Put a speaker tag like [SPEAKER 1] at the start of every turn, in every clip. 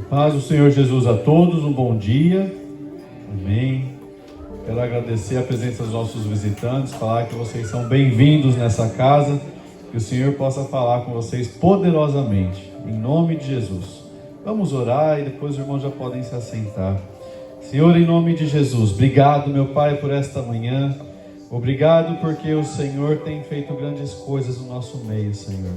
[SPEAKER 1] Paz do Senhor Jesus a todos, um bom dia. Amém. Quero agradecer a presença dos nossos visitantes, falar que vocês são bem-vindos nessa casa, que o Senhor possa falar com vocês poderosamente, em nome de Jesus. Vamos orar e depois os irmãos já podem se assentar. Senhor, em nome de Jesus, obrigado, meu Pai, por esta manhã. Obrigado porque o Senhor tem feito grandes coisas no nosso meio, Senhor.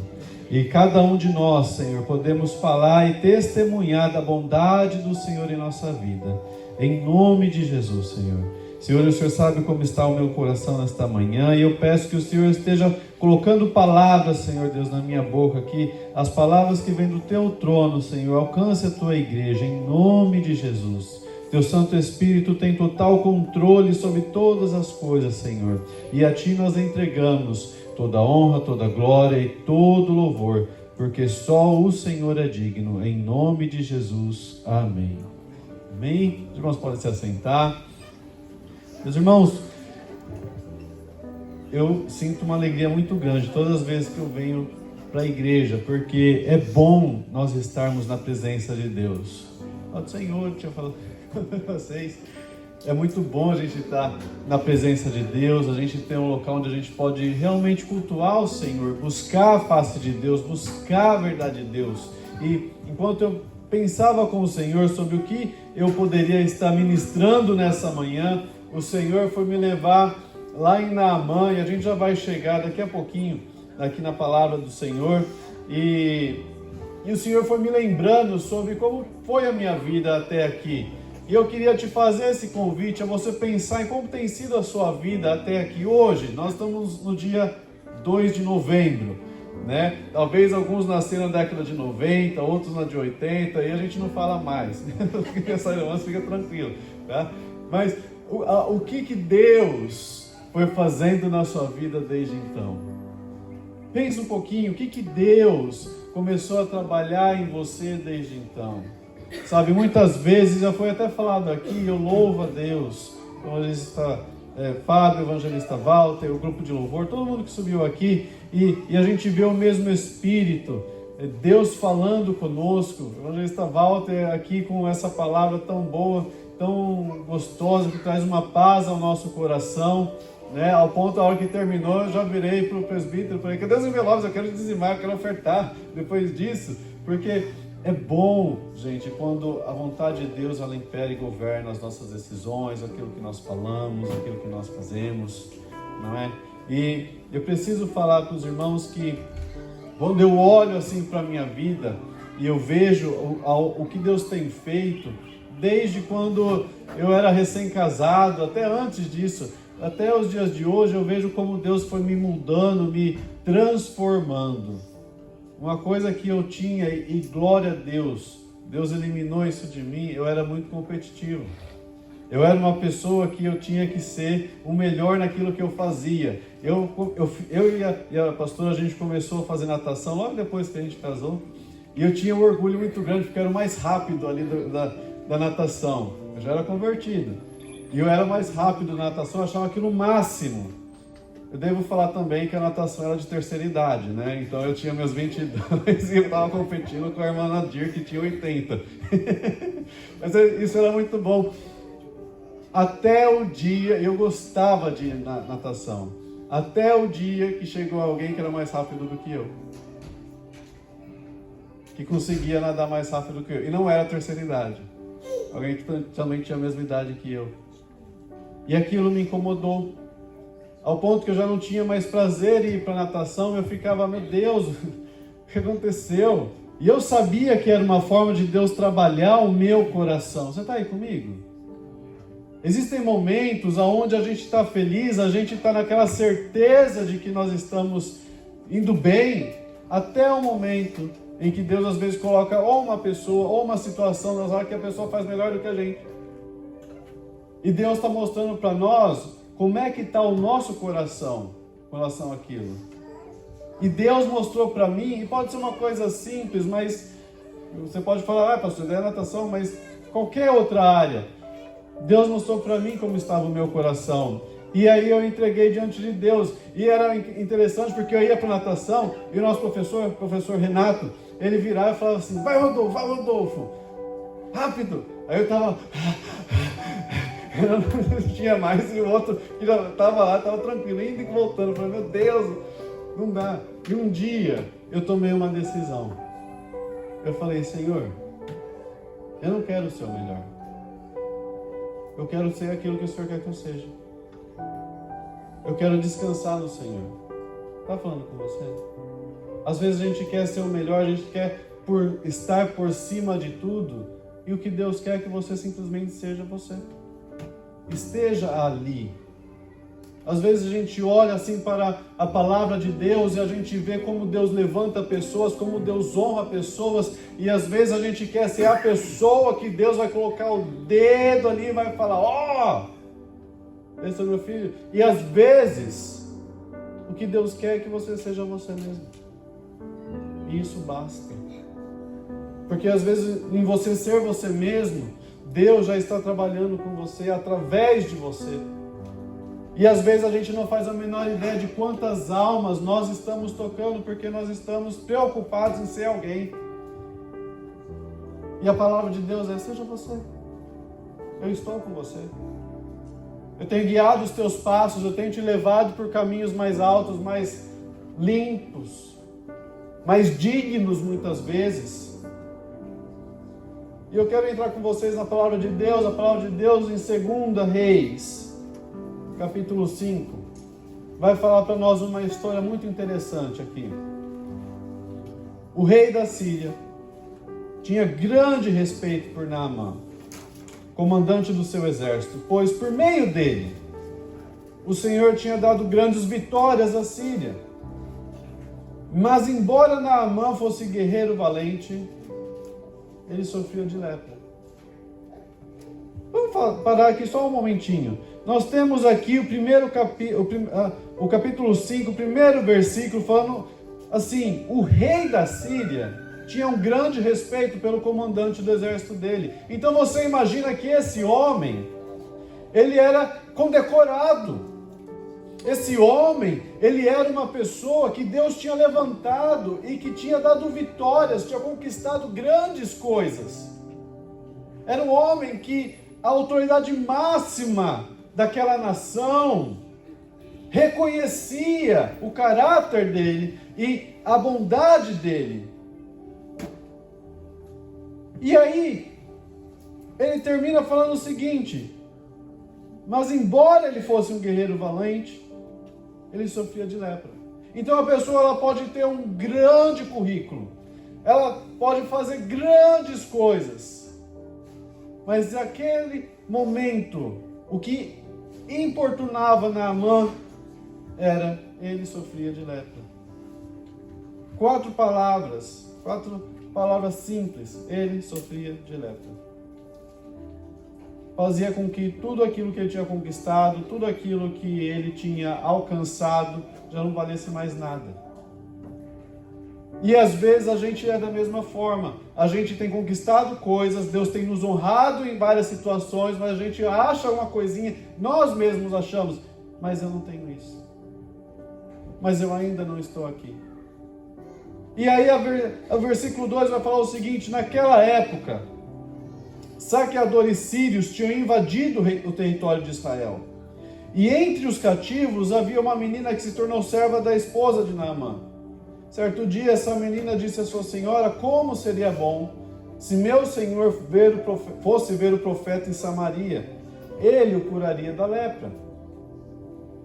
[SPEAKER 1] E cada um de nós, Senhor, podemos falar e testemunhar da bondade do Senhor em nossa vida. Em nome de Jesus, Senhor. Senhor, o Senhor sabe como está o meu coração nesta manhã, e eu peço que o Senhor esteja colocando palavras, Senhor Deus, na minha boca aqui, as palavras que vêm do Teu trono, Senhor. Alcance a Tua igreja, em nome de Jesus. Teu Santo Espírito tem total controle sobre todas as coisas, Senhor, e a Ti nós entregamos toda honra, toda glória e todo louvor, porque só o Senhor é digno, em nome de Jesus, amém. Amém? Os irmãos podem se assentar. Meus irmãos, eu sinto uma alegria muito grande todas as vezes que eu venho para a igreja, porque é bom nós estarmos na presença de Deus. O Senhor tinha falado para vocês. É muito bom a gente estar na presença de Deus, a gente ter um local onde a gente pode realmente cultuar o Senhor, buscar a face de Deus, buscar a verdade de Deus. E enquanto eu pensava com o Senhor sobre o que eu poderia estar ministrando nessa manhã, o Senhor foi me levar lá em Naamã, e a gente já vai chegar daqui a pouquinho aqui na palavra do Senhor. E o Senhor foi me lembrando sobre como foi a minha vida até aqui. E eu queria te fazer esse convite a você pensar em como tem sido a sua vida até aqui hoje. Nós estamos no dia 2 de novembro, né? Talvez alguns nasceram na década de 90, outros na de 80, e a gente não fala mais. Fica tranquilo, tá? Mas o que Deus foi fazendo na sua vida desde então? Pense um pouquinho, o que Deus começou a trabalhar em você desde então? Sabe, muitas vezes, já foi até falado aqui, eu louvo a Deus, o evangelista Fábio, o evangelista Walter, o grupo de louvor, todo mundo que subiu aqui, e a gente vê o mesmo Espírito, Deus falando conosco, o evangelista Walter aqui com essa palavra tão boa, tão gostosa, que traz uma paz ao nosso coração, né? Ao ponto, a hora que terminou, eu já virei para o presbítero e falei, cadê os envelopes? Eu quero dizimar, eu quero ofertar depois disso, porque é bom, gente, quando a vontade de Deus ela impera e governa as nossas decisões, aquilo que nós falamos, aquilo que nós fazemos, não é? E eu preciso falar para os irmãos que quando eu olho assim para a minha vida e eu vejo o que Deus tem feito, desde quando eu era recém-casado, até antes disso, até os dias de hoje, eu vejo como Deus foi me mudando, me transformando. Uma coisa que eu tinha, e glória a Deus, Deus eliminou isso de mim, eu era muito competitivo. Eu era uma pessoa que eu tinha que ser o melhor naquilo que eu fazia. Eu e a pastora, a gente começou a fazer natação logo depois que a gente casou. E eu tinha um orgulho muito grande, porque eu era o mais rápido ali da natação. Eu já era convertido. E eu era mais rápido na natação, eu achava aquilo o máximo. Eu devo falar também que a natação era de terceira idade, né? Então eu tinha meus 22 e eu estava competindo com a irmã Nadir, que tinha 80. Mas isso era muito bom. Até o dia, eu gostava de natação. Até o dia que chegou alguém que era mais rápido do que eu. Que conseguia nadar mais rápido do que eu. E não era terceira idade. Alguém que também tinha a mesma idade que eu. E aquilo me incomodou. Ao ponto que eu já não tinha mais prazer em ir para a natação, eu ficava, meu Deus, o que aconteceu? E eu sabia que era uma forma de Deus trabalhar o meu coração. Você está aí comigo? Existem momentos onde a gente está feliz, a gente está naquela certeza de que nós estamos indo bem, até o momento em que Deus às vezes coloca ou uma pessoa, ou uma situação nas horas que a pessoa faz melhor do que a gente. E Deus está mostrando para nós como é que está o nosso coração com relação àquilo. E Deus mostrou para mim, e pode ser uma coisa simples, mas você pode falar, pastor, é natação, mas qualquer outra área. Deus mostrou para mim como estava o meu coração. E aí eu entreguei diante de Deus. E era interessante porque eu ia para natação, e o nosso professor Renato, ele virava e falava assim, vai Rodolfo, rápido. Aí eu estava, eu não tinha mais, e o outro que já estava lá, estava tranquilo, indo e voltando. Eu falei, meu Deus, não dá. E um dia eu tomei uma decisão. Eu falei, Senhor, eu não quero ser o melhor. Eu quero ser aquilo que o Senhor quer que eu seja. Eu quero descansar no Senhor. Está falando com você? Às vezes a gente quer ser o melhor, a gente quer estar por cima de tudo, e o que Deus quer é que você simplesmente seja você. Esteja ali. Às vezes a gente olha assim para a palavra de Deus e a gente vê como Deus levanta pessoas, como Deus honra pessoas, e às vezes a gente quer ser a pessoa que Deus vai colocar o dedo ali e vai falar, ó, esse é meu filho. E às vezes o que Deus quer é que você seja você mesmo. E isso basta. Porque às vezes em você ser você mesmo, Deus já está trabalhando com você, através de você. E às vezes a gente não faz a menor ideia de quantas almas nós estamos tocando, porque nós estamos preocupados em ser alguém. E a palavra de Deus é, seja você. Eu estou com você. Eu tenho guiado os teus passos, eu tenho te levado por caminhos mais altos, mais limpos, mais dignos muitas vezes. E eu quero entrar com vocês na palavra de Deus, a palavra de Deus em 2 Reis, capítulo 5, vai falar para nós uma história muito interessante aqui. O rei da Síria tinha grande respeito por Naamã, comandante do seu exército, pois por meio dele, o Senhor tinha dado grandes vitórias à Síria. Mas embora Naamã fosse guerreiro valente, ele sofria de lepra. Vamos parar aqui só um momentinho. Nós temos aqui o capítulo 5, o primeiro versículo, falando assim, o rei da Síria tinha um grande respeito pelo comandante do exército dele. Então você imagina que esse homem, ele era condecorado. Esse homem, ele era uma pessoa que Deus tinha levantado e que tinha dado vitórias, tinha conquistado grandes coisas. Era um homem que a autoridade máxima daquela nação reconhecia o caráter dele e a bondade dele. E aí, ele termina falando o seguinte, mas embora ele fosse um guerreiro valente, ele sofria de lepra. Então a pessoa ela pode ter um grande currículo, ela pode fazer grandes coisas, mas naquele momento, o que importunava Naamã era ele sofria de lepra. 4 palavras simples, ele sofria de lepra. Fazia com que tudo aquilo que ele tinha conquistado, tudo aquilo que ele tinha alcançado, já não valesse mais nada. E às vezes a gente é da mesma forma. A gente tem conquistado coisas, Deus tem nos honrado em várias situações, mas a gente acha uma coisinha, nós mesmos achamos, mas eu não tenho isso. Mas eu ainda não estou aqui. E aí o versículo 2 vai falar o seguinte, naquela época, saqueadores sírios tinham invadido o território de Israel. E entre os cativos havia uma menina que se tornou serva da esposa de Naamã. Certo dia, essa menina disse à sua senhora, como seria bom se meu senhor fosse ver o profeta em Samaria, ele o curaria da lepra.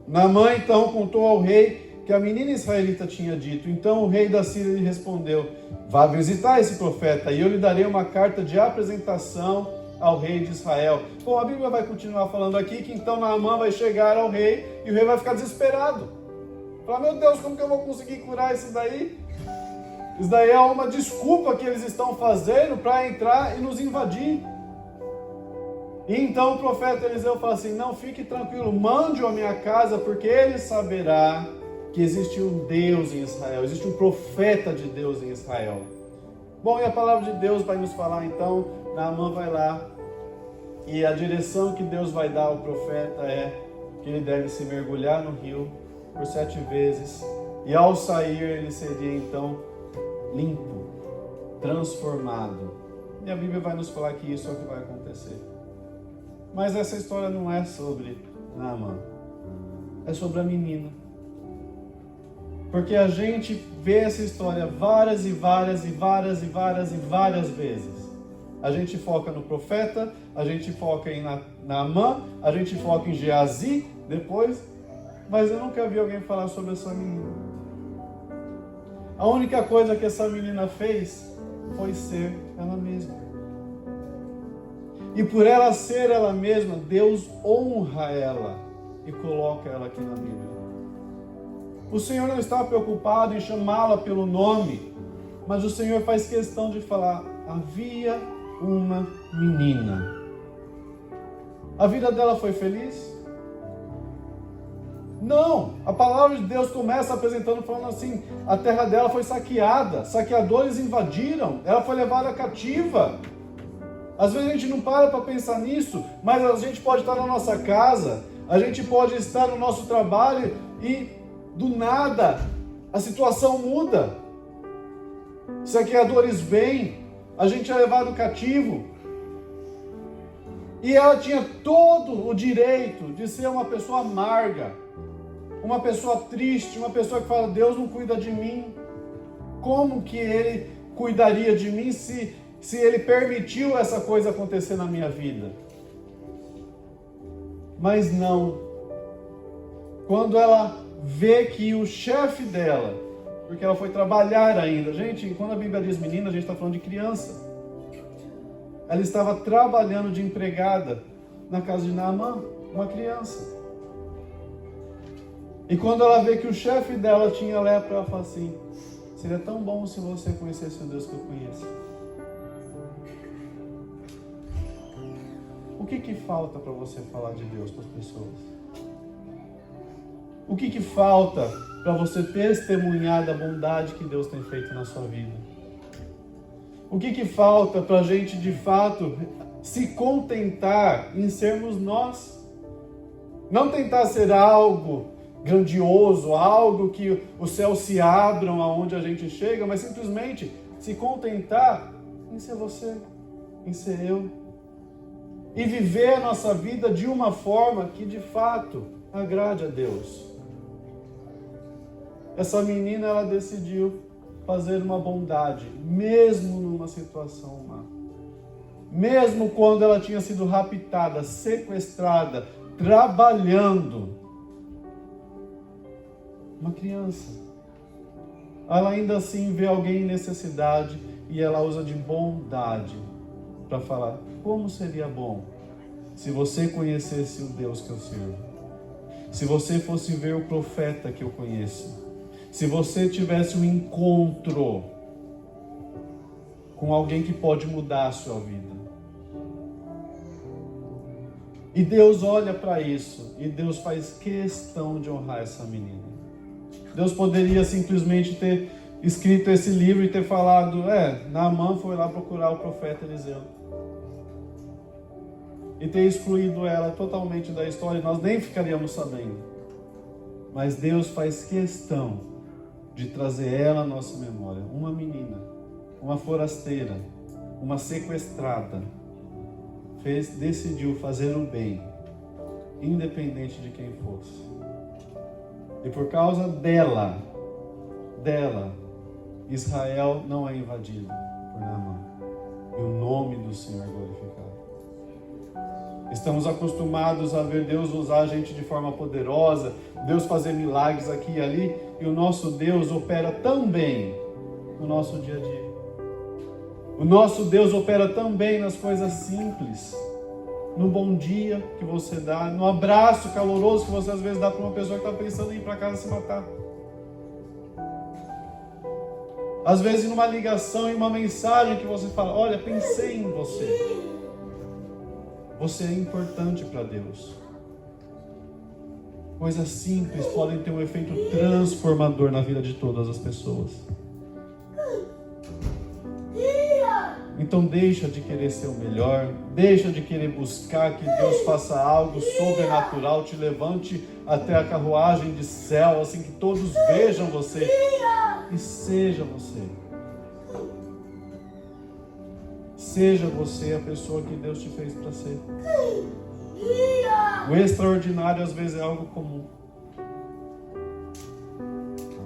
[SPEAKER 1] Naamã então contou ao rei que a menina israelita tinha dito. Então o rei da Síria lhe respondeu, vá visitar esse profeta e eu lhe darei uma carta de apresentação ao rei de Israel. Bom, a Bíblia vai continuar falando aqui que então Naamã vai chegar ao rei e o rei vai ficar desesperado. Falar, meu Deus, como que eu vou conseguir curar isso daí? Isso daí é uma desculpa que eles estão fazendo para entrar e nos invadir. E então o profeta Eliseu fala assim, não, fique tranquilo, mande-o à minha casa, porque ele saberá que existe um Deus em Israel, existe um profeta de Deus em Israel. Bom, e a palavra de Deus vai nos falar então, Naamã vai lá, e a direção que Deus vai dar ao profeta é que ele deve se mergulhar no rio por 7 vezes, e ao sair ele seria então limpo, transformado, E a Bíblia vai nos falar que isso é o que vai acontecer. Mas essa história não é sobre Naamã. É sobre a menina. Porque a gente vê essa história várias e várias e várias e várias e várias vezes. A gente foca no profeta, a gente foca em Naamã, a gente foca em Geazi depois, mas eu nunca vi alguém falar sobre essa menina. A única coisa que essa menina fez foi ser ela mesma. E por ela ser ela mesma, Deus honra ela e coloca ela aqui na Bíblia. O Senhor não está preocupado em chamá-la pelo nome, mas o Senhor faz questão de falar: havia uma menina. A vida dela foi feliz? Não, a palavra de Deus começa apresentando, falando assim: a terra dela foi saqueada, saqueadores invadiram, ela foi levada cativa. Às vezes a gente não para pensar nisso, mas a gente pode estar na nossa casa, a gente pode estar no nosso trabalho e do nada a situação muda. Saqueadores vêm, a gente é levado cativo. E ela tinha todo o direito de ser uma pessoa amarga, uma pessoa triste, uma pessoa que fala: Deus não cuida de mim. Como que Ele cuidaria de mim se Ele permitiu essa coisa acontecer na minha vida? Mas não. Quando ela vê que o chefe dela, porque ela foi trabalhar ainda. Gente, quando a Bíblia diz menina, a gente está falando de criança. Ela estava trabalhando de empregada na casa de Naamã, uma criança. E quando ela vê que o chefe dela tinha lepra, ela fala assim: seria tão bom se você conhecesse o Deus que eu conheço. O que falta para você falar de Deus para as pessoas? O que falta para você testemunhar da bondade que Deus tem feito na sua vida? O que falta para a gente, de fato, se contentar em sermos nós? Não tentar ser algo grandioso, algo que os céus se abram aonde a gente chega, mas simplesmente se contentar em ser você, em ser eu. E viver a nossa vida de uma forma que, de fato, agrade a Deus. Essa menina, ela decidiu fazer uma bondade, mesmo numa situação má. Mesmo quando ela tinha sido raptada, sequestrada, trabalhando. Uma criança. Ela ainda assim vê alguém em necessidade e ela usa de bondade para falar: como seria bom se você conhecesse o Deus que eu sirvo? Se você fosse ver o profeta que eu conheço? Se você tivesse um encontro com alguém que pode mudar a sua vida. E Deus olha para isso, e Deus faz questão de honrar essa menina. Deus poderia simplesmente ter escrito esse livro e ter falado: Naamã foi lá procurar o profeta Eliseu. E ter excluído ela totalmente da história, e nós nem ficaríamos sabendo. Mas Deus faz questão de trazer ela à nossa memória. Uma menina, uma forasteira, uma sequestrada, decidiu fazer o bem, independente de quem fosse. E por causa dela, Israel não é invadido por Naamã. E o nome do Senhor é glorificado. Estamos acostumados a ver Deus usar a gente de forma poderosa, Deus fazer milagres aqui e ali, e o nosso Deus opera tão bem no nosso dia a dia. O nosso Deus opera tão bem nas coisas simples, no bom dia que você dá, no abraço caloroso que você às vezes dá para uma pessoa que está pensando em ir para casa se matar. Às vezes numa ligação, em uma mensagem que você fala: olha, pensei em você. Você é importante para Deus. Coisas simples podem ter um efeito transformador na vida de todas as pessoas. Então deixa de querer ser o melhor, deixa de querer buscar que Deus faça algo sobrenatural, te levante até a carruagem de céu, assim que todos vejam você e seja você. Seja você a pessoa que Deus te fez para ser. O extraordinário às vezes é algo comum.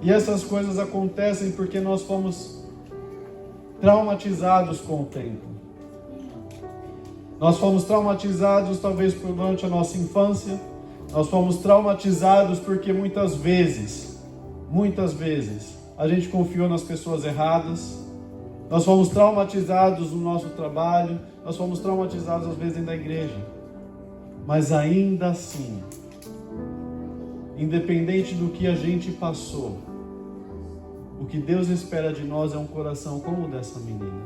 [SPEAKER 1] E essas coisas acontecem porque nós fomos traumatizados com o tempo. Nós fomos traumatizados talvez durante a nossa infância. Nós fomos traumatizados porque muitas vezes, a gente confiou nas pessoas erradas. Nós fomos traumatizados no nosso trabalho. Nós fomos traumatizados às vezes dentro da igreja. Mas ainda assim, independente do que a gente passou, o que Deus espera de nós é um coração como o dessa menina.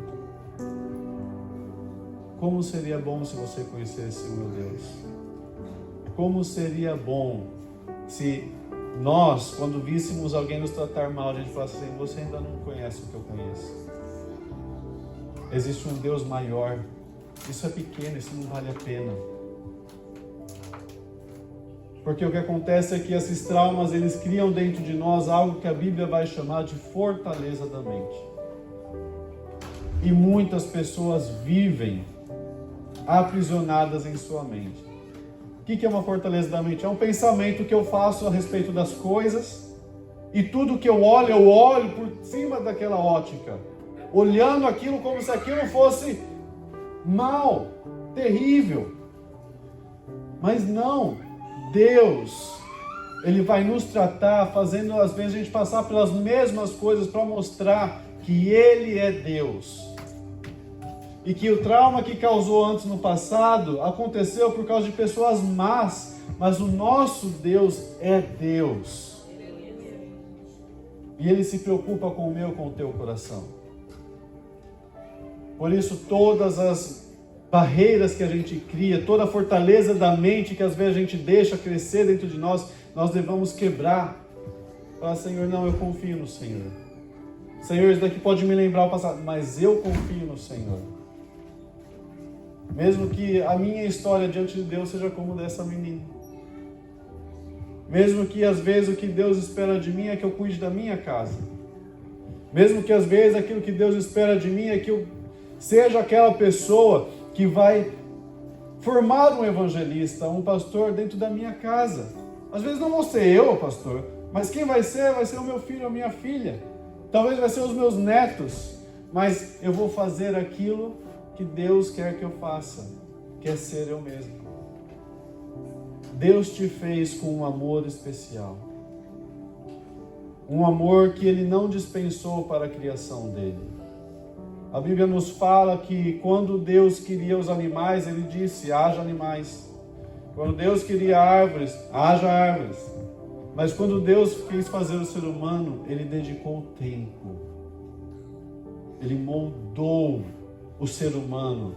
[SPEAKER 1] Como seria bom se você conhecesse o meu Deus? Como seria bom se nós, quando víssemos alguém nos tratar mal, a gente falasse assim: você ainda não conhece o que eu conheço. Existe um Deus maior. Isso é pequeno, isso não vale a pena. Porque o que acontece é que esses traumas, eles criam dentro de nós algo que a Bíblia vai chamar de fortaleza da mente. E muitas pessoas vivem aprisionadas em sua mente. O que é uma fortaleza da mente? É um pensamento que eu faço a respeito das coisas, e tudo que eu olho por cima daquela ótica, olhando aquilo como se aquilo fosse mal, terrível. Mas não. Deus, Ele vai nos tratar, fazendo às vezes a gente passar pelas mesmas coisas para mostrar que Ele é Deus. E que o trauma que causou antes no passado aconteceu por causa de pessoas más, mas o nosso Deus é Deus. E Ele se preocupa com o meu, com o teu coração. Por isso todas as barreiras que a gente cria, toda a fortaleza da mente que às vezes a gente deixa crescer dentro de nós, nós devemos quebrar. Falar: Senhor, não, eu confio no Senhor. Senhor, isso daqui pode me lembrar o passado, mas eu confio no Senhor. Mesmo que a minha história diante de Deus seja como dessa menina. Mesmo que às vezes o que Deus espera de mim é que eu cuide da minha casa. Mesmo que às vezes aquilo que Deus espera de mim é que eu seja aquela pessoa que vai formar um evangelista, um pastor dentro da minha casa. Às vezes não vou ser eu o pastor, mas quem vai ser o meu filho, a minha filha. Talvez vai ser os meus netos, mas eu vou fazer aquilo que Deus quer que eu faça, que é ser eu mesmo. Deus te fez com um amor especial. Um amor que Ele não dispensou para a criação dele. A Bíblia nos fala que quando Deus queria os animais, Ele disse: haja animais. Quando Deus queria árvores, haja árvores. Mas quando Deus quis fazer o ser humano, Ele dedicou tempo. Ele moldou o ser humano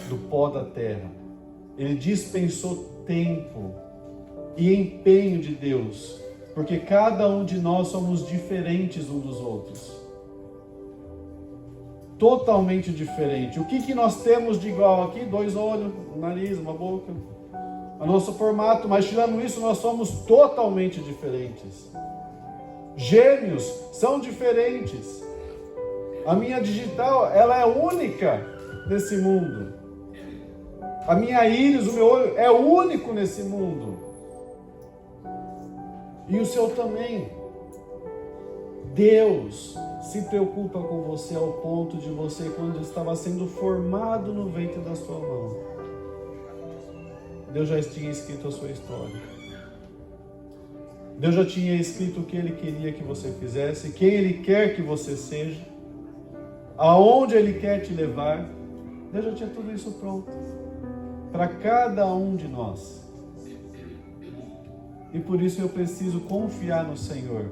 [SPEAKER 1] do pó da terra. Ele dispensou tempo e empenho de Deus, porque cada um de nós somos diferentes uns dos outros. Totalmente diferente. O que nós temos de igual aqui? 2 olhos, um nariz, uma boca. O nosso formato, mas tirando isso, nós somos totalmente diferentes. Gêmeos são diferentes. A minha digital, ela é única nesse mundo. A minha íris, o meu olho, é único nesse mundo. E o seu também. Deus se preocupa com você ao ponto de você, quando estava sendo formado no ventre da sua mão, Deus já tinha escrito a sua história. Deus já tinha escrito o que Ele queria que você fizesse, quem Ele quer que você seja, aonde Ele quer te levar. Deus já tinha tudo isso pronto para cada um de nós. E por isso eu preciso confiar no Senhor.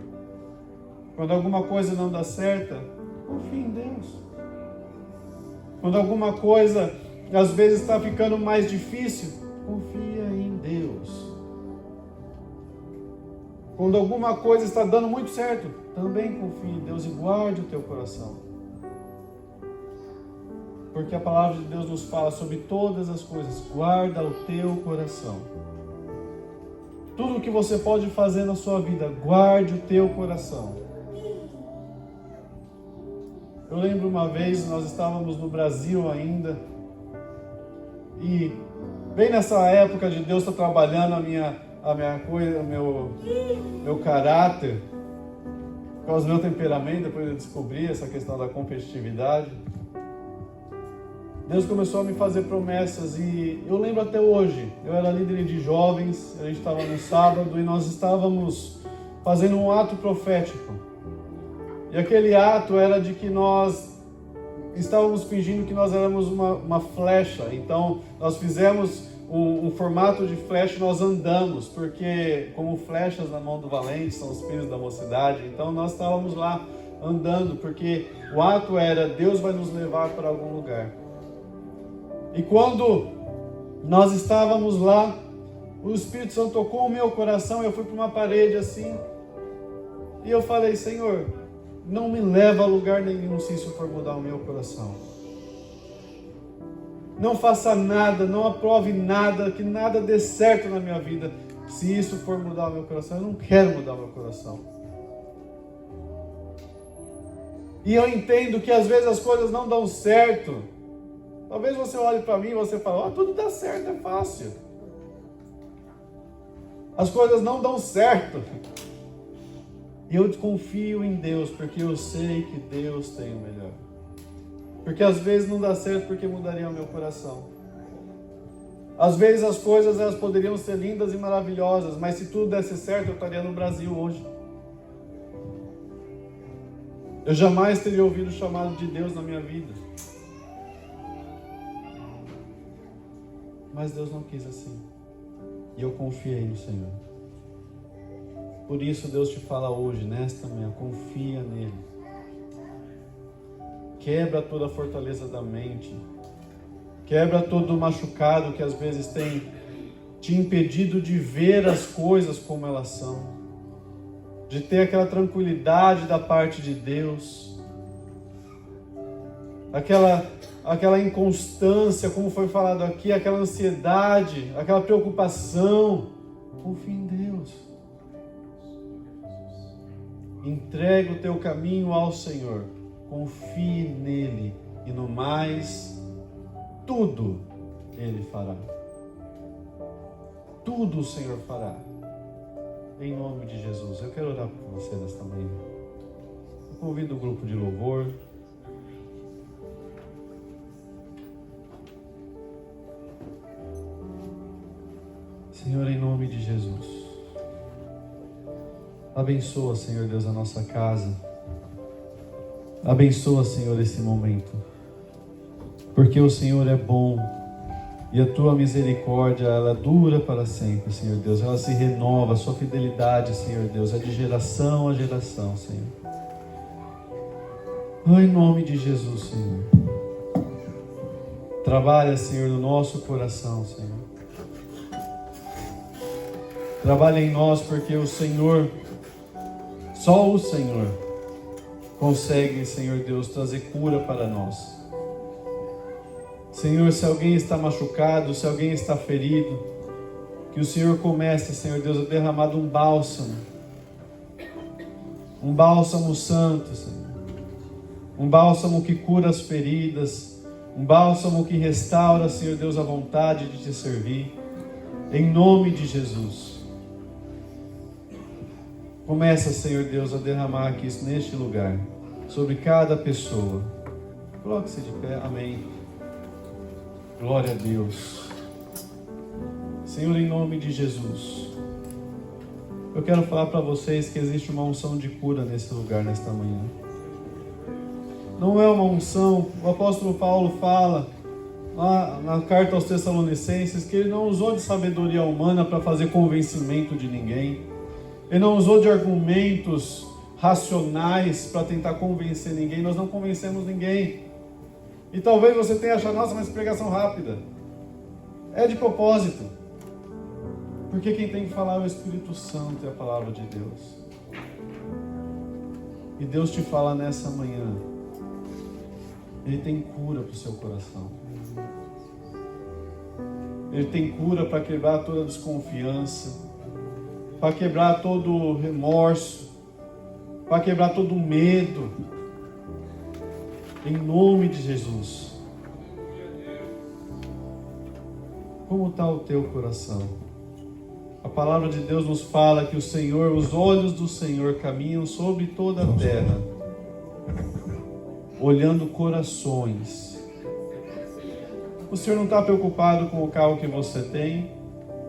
[SPEAKER 1] Quando alguma coisa não dá certo, confie em Deus. Quando alguma coisa às vezes está ficando mais difícil, confia em Deus. Quando alguma coisa está dando muito certo, também confie em Deus e guarde o teu coração. Porque a palavra de Deus nos fala sobre todas as coisas. Guarda o teu coração. Tudo o que você pode fazer na sua vida, guarde o teu coração. Eu lembro uma vez, nós estávamos no Brasil ainda, e bem nessa época de Deus estar trabalhando a minha coisa, meu caráter, por causa do meu temperamento, depois eu descobri essa questão da competitividade. Deus começou a me fazer promessas e eu lembro até hoje, eu era líder de jovens, a gente estava no sábado e nós estávamos fazendo um ato profético. E aquele ato era de que nós estávamos fingindo que nós éramos uma flecha. Então nós fizemos um formato de flecha e nós andamos, porque como flechas na mão do valente são os filhos da mocidade. Então nós estávamos lá andando, porque o ato era: Deus vai nos levar para algum lugar. E quando nós estávamos lá, o Espírito Santo tocou o meu coração, eu fui para uma parede assim, e eu falei: Senhor, não me leva a lugar nenhum se isso for mudar o meu coração. Não faça nada, não aprove nada, que nada dê certo na minha vida, se isso for mudar o meu coração. Eu não quero mudar o meu coração. E eu entendo que às vezes as coisas não dão certo. Talvez você olhe para mim e você fale: tudo dá certo, é fácil. As coisas não dão certo. E eu confio em Deus, porque eu sei que Deus tem o melhor. Porque às vezes não dá certo porque mudaria o meu coração. Às vezes as coisas elas poderiam ser lindas e maravilhosas, mas se tudo desse certo eu estaria no Brasil hoje. Eu jamais teria ouvido o chamado de Deus na minha vida. Mas Deus não quis assim. E eu confiei no Senhor. Por isso Deus te fala hoje, nesta manhã, confia nele. Quebra toda a fortaleza da mente. Quebra todo o machucado que às vezes tem te impedido de ver as coisas como elas são. De ter aquela tranquilidade da parte de Deus. Aquela inconstância, como foi falado aqui, aquela ansiedade, aquela preocupação. Confia em Deus. Entrega o teu caminho ao Senhor. Confie nele. E no mais, tudo Ele fará. Tudo o Senhor fará. Em nome de Jesus. Eu quero orar por você nesta manhã. Eu convido o grupo de louvor. Senhor, em nome de Jesus. Abençoa, Senhor Deus, a nossa casa. Abençoa, Senhor, esse momento. Porque o Senhor é bom. E a Tua misericórdia, ela dura para sempre, Senhor Deus. Ela se renova, a Sua fidelidade, Senhor Deus, é de geração a geração, Senhor. Em nome de Jesus, Senhor. Trabalha, Senhor, no nosso coração, Senhor. Trabalha em nós, porque o Senhor, só o Senhor, consegue, Senhor Deus, trazer cura para nós. Senhor, se alguém está machucado, se alguém está ferido, que o Senhor comece, Senhor Deus, a derramar um bálsamo santo, Senhor. Um bálsamo que cura as feridas, um bálsamo que restaura, Senhor Deus, a vontade de te servir. Em nome de Jesus. Começa, Senhor Deus, a derramar aqui neste lugar, sobre cada pessoa. Coloque-se de pé, amém. Glória a Deus. Senhor, em nome de Jesus, eu quero falar para vocês que existe uma unção de cura nesse lugar, nesta manhã. Não é uma unção, o apóstolo Paulo fala lá na carta aos Tessalonicenses que ele não usou de sabedoria humana para fazer convencimento de ninguém. Ele não usou de argumentos racionais para tentar convencer ninguém. Nós não convencemos ninguém. E talvez você tenha achado: nossa, mas pregação rápida. É de propósito. Porque quem tem que falar é o Espírito Santo e a palavra de Deus. E Deus te fala nessa manhã. Ele tem cura para o seu coração. Ele tem cura para quebrar toda desconfiança, para quebrar todo remorso, para quebrar todo medo. Em nome de Jesus. Como está o teu coração? A palavra de Deus nos fala que o Senhor, os olhos do Senhor caminham sobre toda a terra, olhando corações. O Senhor não está preocupado com o carro que você tem,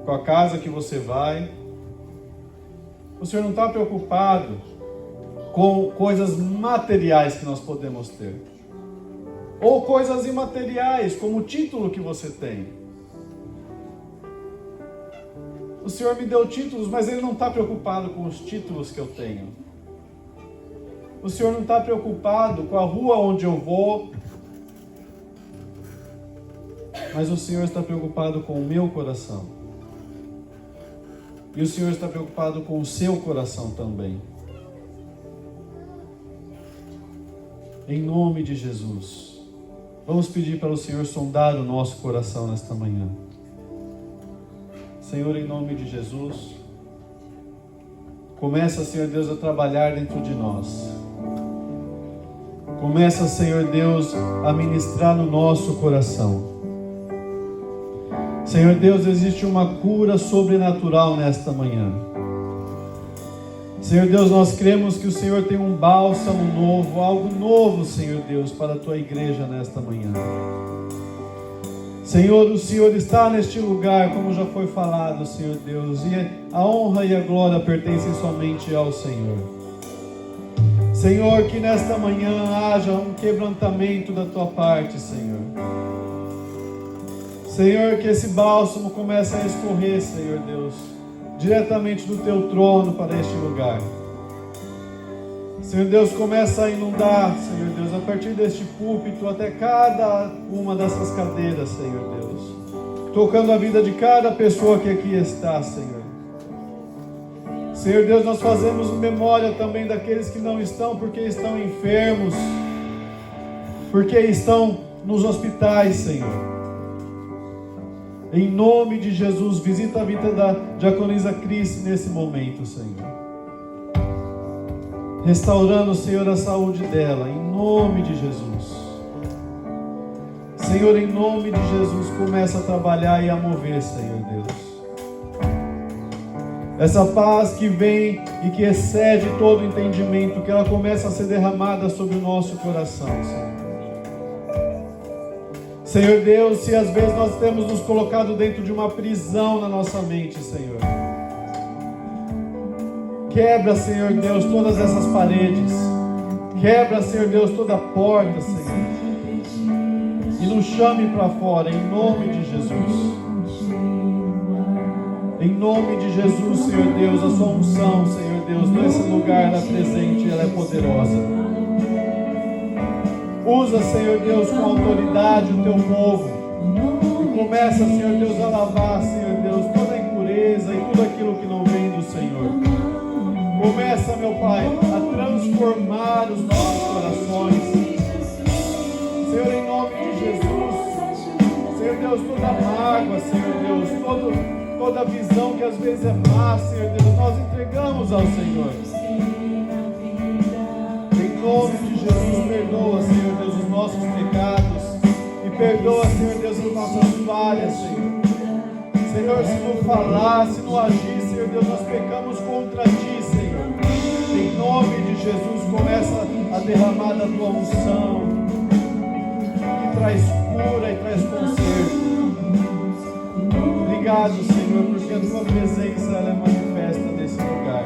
[SPEAKER 1] com a casa que você vai. O Senhor não está preocupado com coisas materiais que nós podemos ter, ou coisas imateriais, como o título que você tem. O Senhor me deu títulos, mas Ele não está preocupado com os títulos que eu tenho. O Senhor não está preocupado com a rua onde eu vou, mas o Senhor está preocupado com o meu coração. E o Senhor está preocupado com o seu coração também. Em nome de Jesus, vamos pedir para o Senhor sondar o nosso coração nesta manhã. Senhor, em nome de Jesus, começa, Senhor Deus, a trabalhar dentro de nós. Começa, Senhor Deus, a ministrar no nosso coração. Senhor Deus, existe uma cura sobrenatural nesta manhã. Senhor Deus, nós cremos que o Senhor tem um bálsamo novo, algo novo, Senhor Deus, para a Tua igreja nesta manhã. Senhor, o Senhor está neste lugar, como já foi falado, Senhor Deus, e a honra e a glória pertencem somente ao Senhor. Senhor, que nesta manhã haja um quebrantamento da Tua parte, Senhor. Senhor, que esse bálsamo comece a escorrer, Senhor Deus, diretamente do Teu trono para este lugar. Senhor Deus, começa a inundar, Senhor Deus, a partir deste púlpito até cada uma dessas cadeiras, Senhor Deus, tocando a vida de cada pessoa que aqui está, Senhor. Senhor Deus, nós fazemos memória também daqueles que não estão porque estão enfermos, porque estão nos hospitais, Senhor. Em nome de Jesus, visita a vida da diaconisa Cris nesse momento, Senhor. Restaurando, Senhor, a saúde dela, em nome de Jesus. Senhor, em nome de Jesus, começa a trabalhar e a mover, Senhor Deus. Essa paz que vem e que excede todo entendimento, que ela começa a ser derramada sobre o nosso coração, Senhor. Senhor Deus, se às vezes nós temos nos colocado dentro de uma prisão na nossa mente, Senhor, quebra, Senhor Deus, todas essas paredes, quebra, Senhor Deus, toda a porta, Senhor, e nos chame para fora, em nome de Jesus. Em nome de Jesus, Senhor Deus, a sua unção, Senhor Deus, nesse lugar, ela é presente, ela é poderosa. Usa, Senhor Deus, com autoridade o Teu povo. E começa, Senhor Deus, a lavar, Senhor Deus, toda a impureza e tudo aquilo que não vem do Senhor. Começa, meu Pai, a transformar os nossos corações. Senhor, em nome de Jesus. Senhor Deus, toda mágoa, Senhor Deus, toda visão que às vezes é má, Senhor Deus, nós entregamos ao Senhor. Em nome de Jesus, perdoa, Senhor Deus, os nossos pecados e perdoa, Senhor Deus, as nossas falhas, Senhor. Senhor, se não falar, se não agir, Senhor Deus, nós pecamos contra Ti, Senhor. Em nome de Jesus, começa a derramar da Tua unção, que traz cura e traz conserto. Obrigado, Senhor, porque a Tua presença ela é manifesta nesse lugar.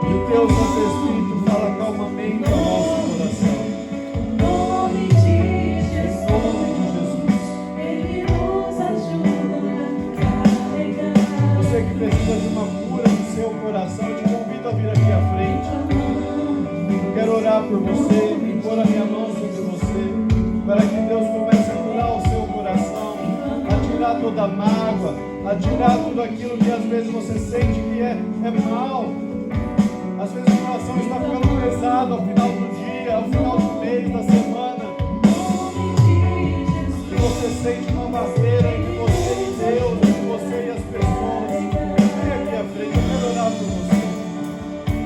[SPEAKER 1] E o Teu Santo Espírito fala calmamente ao nosso coração. Em nome de Jesus. Ele nos ajuda a carregar. Você que precisa de uma cura no seu coração, eu te convido a vir aqui à frente. Quero orar por você e pôr a minha mão sobre você, para que Deus comece a curar o seu coração, a tirar toda a mágoa, a tirar tudo aquilo que às vezes você sente que é mal. Às vezes o coração está ficando pesado ao final do dia, ao final do mês, da semana. E você sente uma barreira entre você e Deus, entre você e as pessoas. Vem aqui à frente, eu quero orar por você.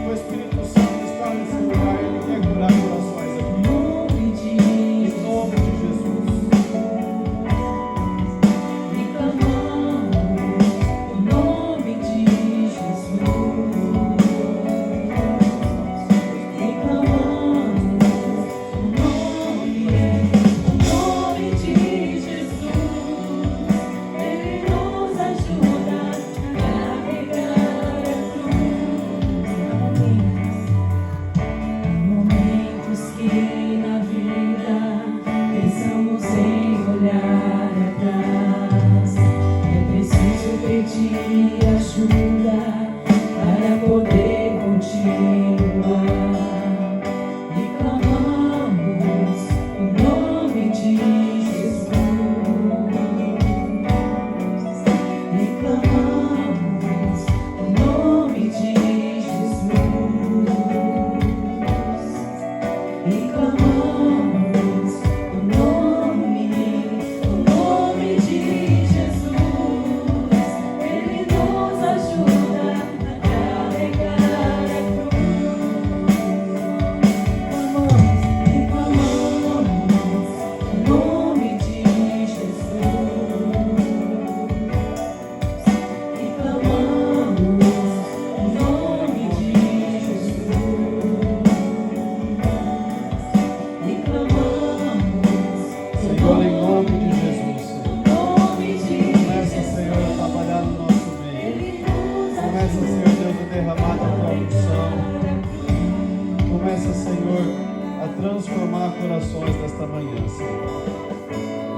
[SPEAKER 1] O Espírito Santo está nesse lugar, Ele quer curar corações aqui. transformar corações nesta manhã, Senhor.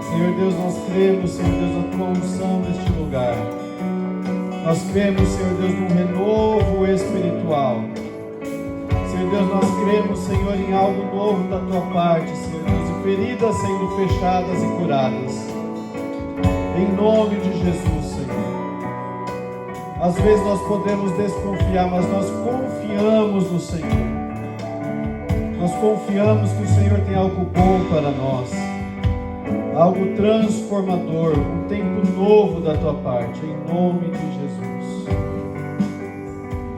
[SPEAKER 1] Senhor Deus, nós cremos, Senhor Deus, na tua unção neste lugar. Nós cremos, Senhor Deus, num renovo espiritual. Senhor Deus, nós cremos, Senhor, em algo novo da tua parte, Senhor Deus, e feridas sendo fechadas e curadas. Em nome de Jesus, Senhor. Às vezes nós podemos desconfiar, mas nós confiamos no Senhor. Nós confiamos que o Senhor tem algo bom para nós, algo transformador, um tempo novo da tua parte, em nome de Jesus.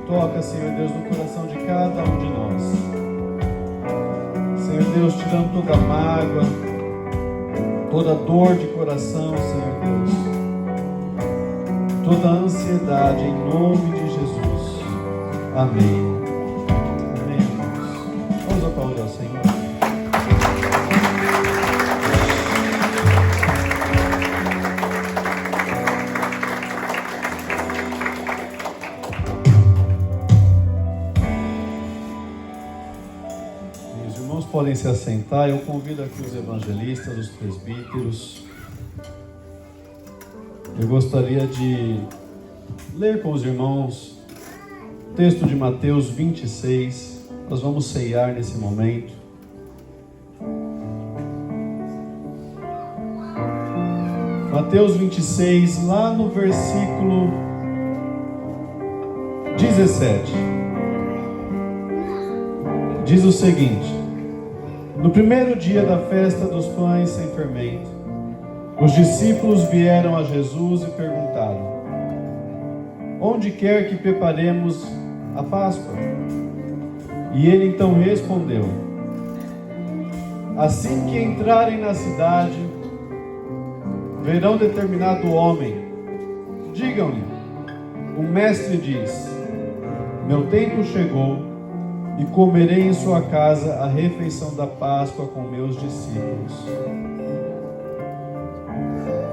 [SPEAKER 1] Toca, Senhor Deus, no coração de cada um de nós. Senhor Deus, tirando toda mágoa, toda dor de coração, Senhor Deus, toda ansiedade, em nome de Jesus. Amém. Amém, irmãos. Vamos aplaudir ao Senhor. Os irmãos podem se assentar. Eu convido aqui os evangelistas, os presbíteros. Eu gostaria de ler com os irmãos o texto de Mateus 26. Nós vamos ceiar nesse momento. Mateus 26, lá no versículo 17. Diz o seguinte: no primeiro dia da festa dos pães sem fermento, os discípulos vieram a Jesus e perguntaram: onde quer que preparemos a Páscoa? E ele então respondeu: assim que entrarem na cidade, verão determinado homem. Digam-lhe: o mestre diz, meu tempo chegou e comerei em sua casa a refeição da Páscoa com meus discípulos.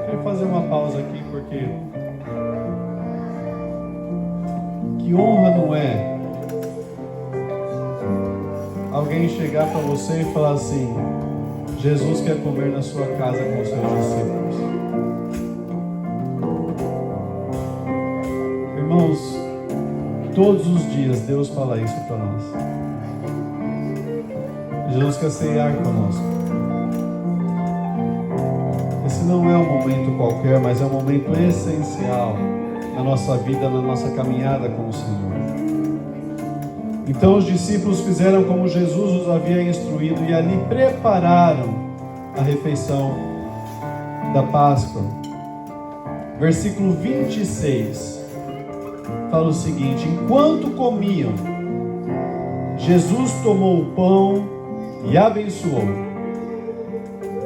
[SPEAKER 1] Queria fazer uma pausa aqui, porque que honra não é alguém chegar para você e falar assim: Jesus quer comer na sua casa com os seus discípulos. Irmãos, todos os dias Deus fala isso para nós. Jesus quer ceiar conosco. Esse não é um momento qualquer, mas é um momento essencial na nossa vida, na nossa caminhada com o Senhor. Então os discípulos fizeram como Jesus os havia instruído e ali prepararam a refeição da Páscoa. Versículo 26 fala o seguinte: enquanto comiam, Jesus tomou o pão e abençoou.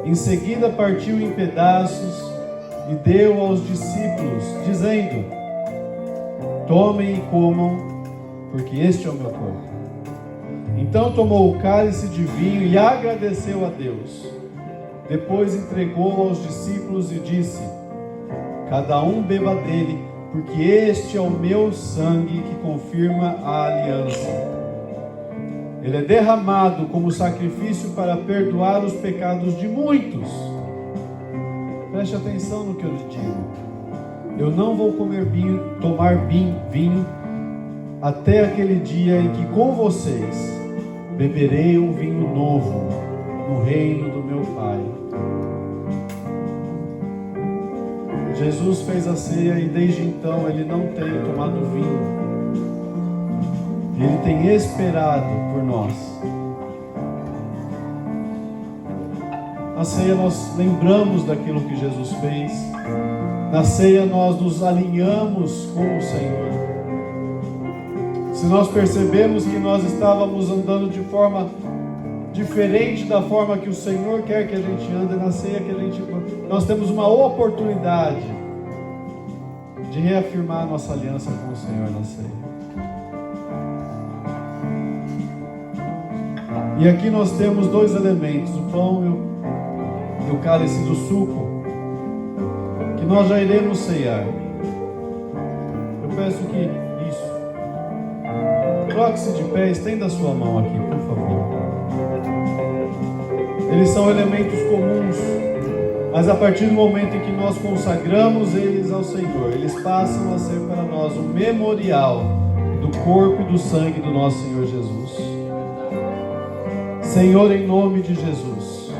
[SPEAKER 1] Em seguida partiu em pedaços e deu aos discípulos, dizendo: tomem e comam, porque este é o meu corpo. Então tomou o cálice de vinho e agradeceu a Deus. Depois entregou aos discípulos e disse: cada um beba dele, porque este é o meu sangue que confirma a aliança. Ele é derramado como sacrifício para perdoar os pecados de muitos. Preste atenção no que eu lhe digo. Eu não vou tomar vinho até aquele dia em que com vocês beberei um vinho novo no reino do meu Pai. Jesus fez a ceia e desde então ele não tem tomado vinho. Ele tem esperado por nós. Na ceia nós lembramos daquilo que Jesus fez. Na ceia nós nos alinhamos com o Senhor. Se nós percebemos que nós estávamos andando de forma diferente da forma que o Senhor quer que a gente ande, na ceia nós temos uma oportunidade de reafirmar a nossa aliança com o Senhor na ceia. E aqui nós temos dois elementos, o pão e o cálice do suco, que nós já iremos ceiar. Eu peço que coloque-se de pé, estenda a sua mão aqui, por favor. Eles são elementos comuns, mas a partir do momento em que nós consagramos eles ao Senhor, eles passam a ser para nós um memorial do corpo e do sangue do nosso Senhor Jesus. Senhor, em nome de Jesus,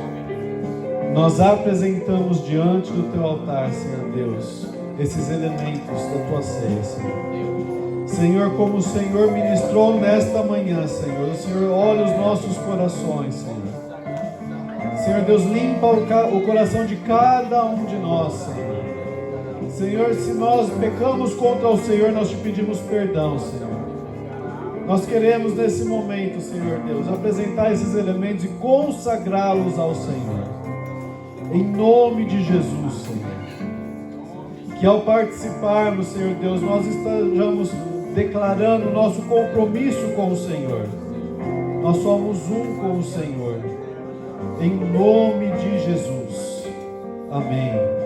[SPEAKER 1] nós apresentamos diante do Teu altar, Senhor Deus, esses elementos da Tua ceia, Senhor. Senhor, como o Senhor ministrou nesta manhã, Senhor, o Senhor olha os nossos corações, Senhor. Senhor Deus, limpa o coração de cada um de nós, Senhor. Senhor, se nós pecamos contra o Senhor, nós te pedimos perdão, Senhor. Nós queremos nesse momento, Senhor Deus, apresentar esses elementos e consagrá-los ao Senhor. Em nome de Jesus, Senhor. Que ao participarmos, Senhor Deus, nós estejamos declarando nosso compromisso com o Senhor. Nós somos um com o Senhor. Em nome de Jesus. Amém.